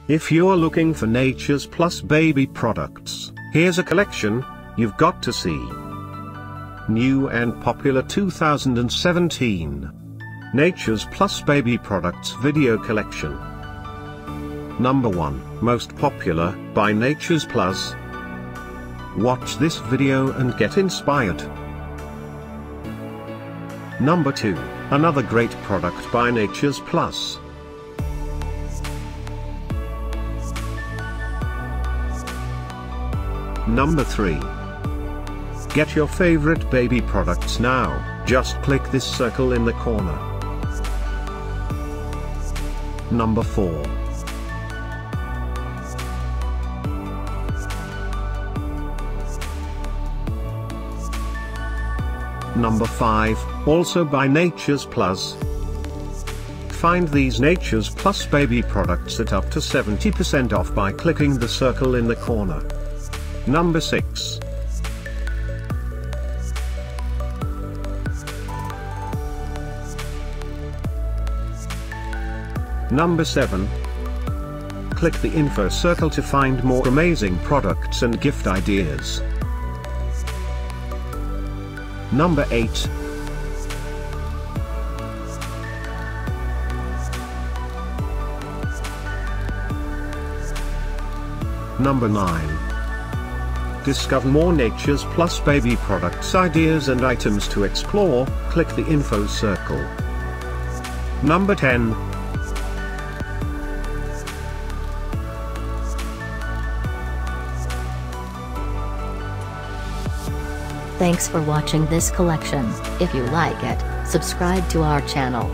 If you're looking for Nature's Plus baby products, here's a collection you've got to see. New and popular 2017 Nature's Plus baby products video collection. Number 1, most popular, by Nature's Plus. Watch this video and get inspired. Number 2, another great product by Nature's Plus. Number 3. Get your favorite baby products now, just click this circle in the corner. Number 4. Number 5, also by Nature's Plus. Find these Nature's Plus baby products at up to 70% off by clicking the circle in the corner. Number 6. Number 7. Click the info circle to find more amazing products and gift ideas. Number 8. Number 9. Discover more Nature's Plus baby products ideas and items to explore, click the info circle. Number 10. Thanks for watching this collection. If you like it, subscribe to our channel.